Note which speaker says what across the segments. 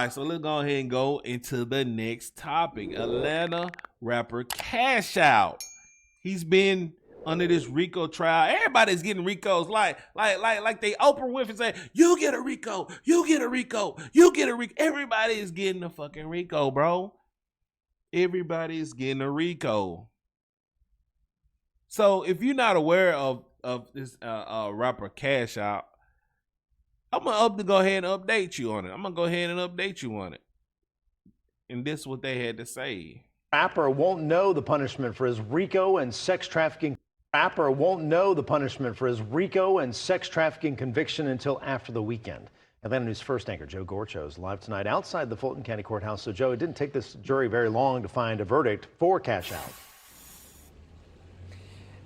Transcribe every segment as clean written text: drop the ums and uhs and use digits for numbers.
Speaker 1: right, so let's go ahead and go into the next topic. Atlanta rapper Cash Out. He's been under this RICO trial. Everybody's getting RICOs like they Oprah Winfrey say, you get a RICO, you get a RICO, you get a RICO. Everybody is getting a fucking RICO, bro. Everybody is getting a RICO. So if you're not aware of this rapper Cash Out, I'm gonna go ahead and update you on it. I'm gonna go ahead and update you on it. And this is what they had to say.
Speaker 2: Rapper won't know the punishment for his RICO and sex trafficking. Rapper won't know the punishment for his RICO and sex trafficking conviction until after the weekend. Atlanta News First anchor Joe Gorcho is live tonight outside the Fulton County Courthouse. So, Joe, it didn't take this jury very long to find a verdict for Cash Out.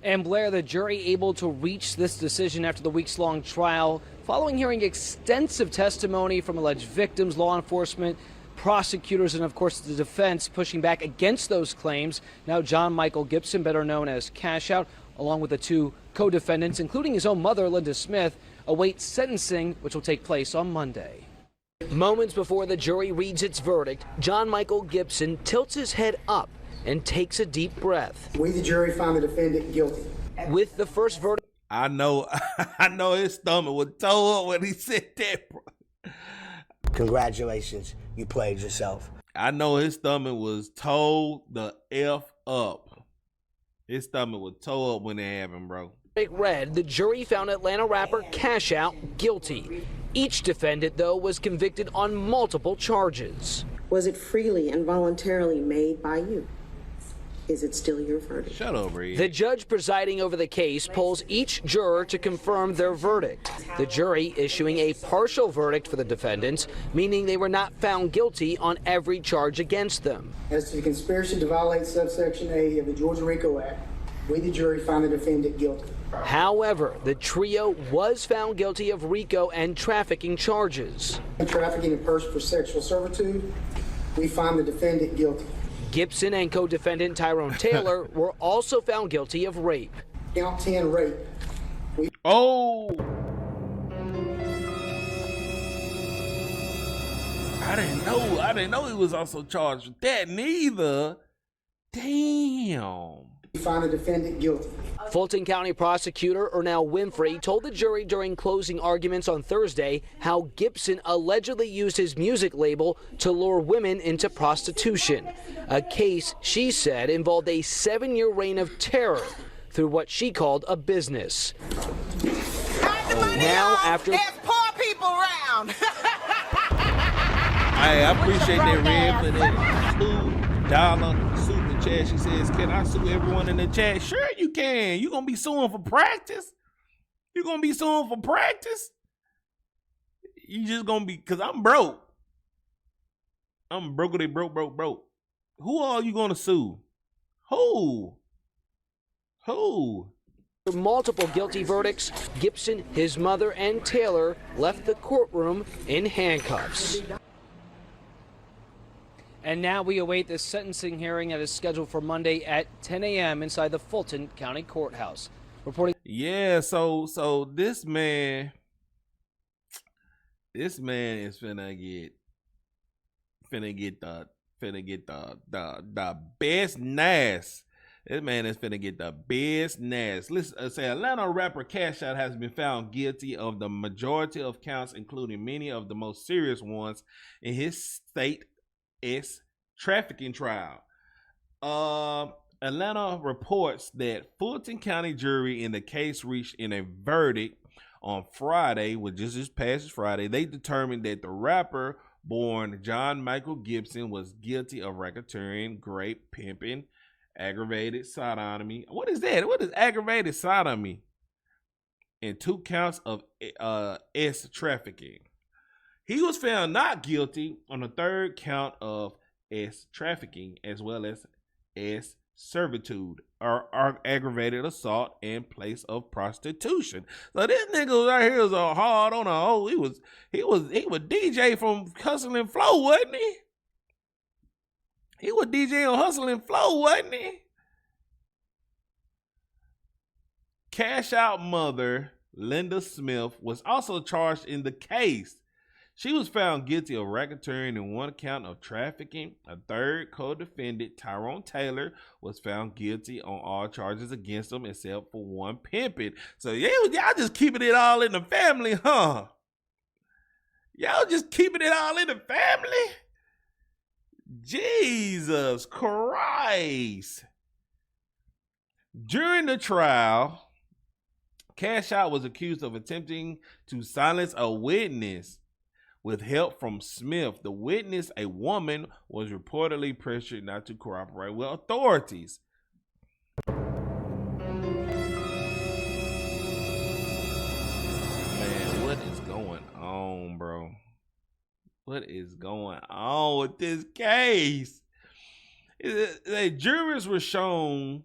Speaker 3: And Blair, the jury able to reach this decision after the weeks-long trial, following hearing extensive testimony from alleged victims, law enforcement, prosecutors, and of course the defense pushing back against those claims. Now John Michael Gibson, better known as Cash Out, along with the two co-defendants, including his own mother, Linda Smith, await sentencing, which will take place on Monday. Moments before the jury reads its verdict, John Michael Gibson tilts his head up and takes a deep breath.
Speaker 4: We, the jury, find the defendant guilty.
Speaker 3: With the first verdict,
Speaker 1: I know his stomach was toe up when he said that, bro.
Speaker 5: Congratulations, you played yourself.
Speaker 1: I know his stomach was toe the F up. His stomach was toe up when it happened, bro.
Speaker 3: read, the jury found Atlanta rapper Cash Out guilty. Each defendant, though, was convicted on multiple charges.
Speaker 6: Was it freely and voluntarily made by you? Is it still your verdict?
Speaker 1: Shut up, Reed.
Speaker 3: The judge presiding over the case polls each juror to confirm their verdict. The jury issuing a partial verdict for the defendants, meaning they were not found guilty on every charge against them.
Speaker 4: As to the conspiracy to violate subsection A of the Georgia RICO Act, we, the jury, find the defendant guilty.
Speaker 3: However, the trio was found guilty of RICO and trafficking charges.
Speaker 4: Trafficking a person for sexual servitude, we find the defendant guilty.
Speaker 3: Gibson and co-defendant Tyrone Taylor were also found guilty of rape.
Speaker 4: Count 10 rape.
Speaker 1: Oh! I didn't know he was also charged with that neither. Damn.
Speaker 4: We find the defendant guilty.
Speaker 3: Fulton County prosecutor Ernell Winfrey told the jury during closing arguments on Thursday how Gibson allegedly used his music label to lure women into prostitution. A case, she said, involved a 7-year reign of terror through what she called a business. Now, after
Speaker 7: there's poor people around.
Speaker 1: I appreciate that, Red, for that $2 super chat. She says, can I sue everyone in the chat? Sure you can. You gonna be suing for practice? You gonna be suing for practice? You just gonna be, cause I'm broke. I'm broke. They broke. Who are you gonna sue? Who?
Speaker 3: Multiple guilty verdicts, Gibson, his mother, and Taylor left the courtroom in handcuffs. And now we await the sentencing hearing that is scheduled for Monday at 10 a.m. inside the Fulton County Courthouse. Reporting.
Speaker 1: Yeah, so this man is finna get the best nass. This man is finna get the best nass. Listen, say Atlanta rapper Cash Out has been found guilty of the majority of counts, including many of the most serious ones in his state trafficking trial. Atlanta reports that Fulton County jury in the case reached in a verdict on Friday, which is this past Friday. They determined that the rapper born John Michael Gibson was guilty of racketeering, rape, pimping, aggravated sodomy. What is that? What is aggravated sodomy? And 2 counts of trafficking. He was found not guilty on the 3rd count of trafficking, as well as servitude or aggravated assault in place of prostitution. So this nigga right here is a hard on a hoe. He was DJ from Hustle and Flow, wasn't he? He was DJ on Hustle and Flow, wasn't he? Cash Out mother Linda Smith was also charged in the case. She was found guilty of racketeering in one count of trafficking. A third co-defendant, Tyrone Taylor, was found guilty on all charges against him except for one, pimping. So y'all just keeping it all in the family, huh? Y'all just keeping it all in the family? Jesus Christ. During the trial, Cash Out was accused of attempting to silence a witness with help from Smith. The witness, a woman, was reportedly pressured not to cooperate with authorities. Man, what is going on, bro? What is going on with this case? The jurors were shown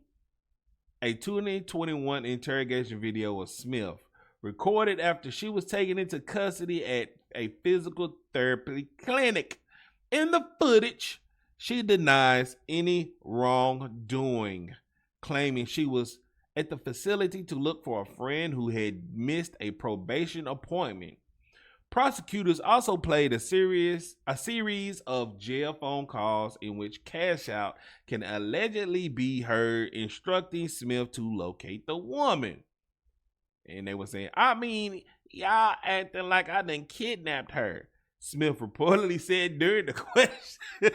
Speaker 1: a 2021 interrogation video of Smith, recorded after she was taken into custody at a physical therapy clinic. In the footage, she denies any wrongdoing, claiming she was at the facility to look for a friend who had missed a probation appointment. Prosecutors also played a series of jail phone calls in which Cash Out can allegedly be heard instructing Smith to locate the woman. And they were saying, I mean, y'all acting like I done kidnapped her, Smith reportedly said during the question.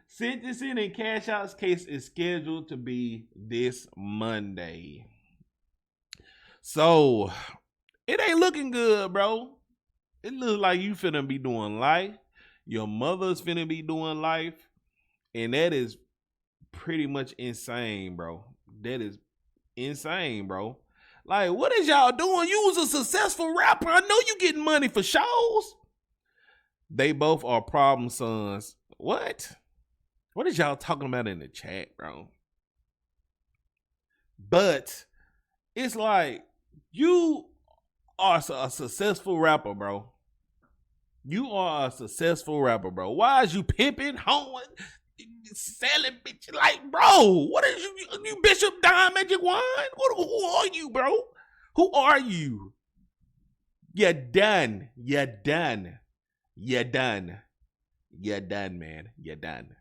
Speaker 1: Sentencing in Cash Out's case is scheduled to be this Monday. So, it ain't looking good, bro. It looks like you finna be doing life. Your mother's finna be doing life. And that is pretty much insane, bro. That is insane, bro. Like, what is y'all doing? You was a successful rapper. I know you getting money for shows. They both are problem sons. What? What is y'all talking about in the chat, bro? But it's like, you are a successful rapper, bro. You are a successful rapper, bro. Why is you pimping, hoeing, selling bitch? Like, bro, what is you Bishop Don Magic Wine? Who are you, bro? Who are you? You're done. You're done. You're done. You're done, man. You're done.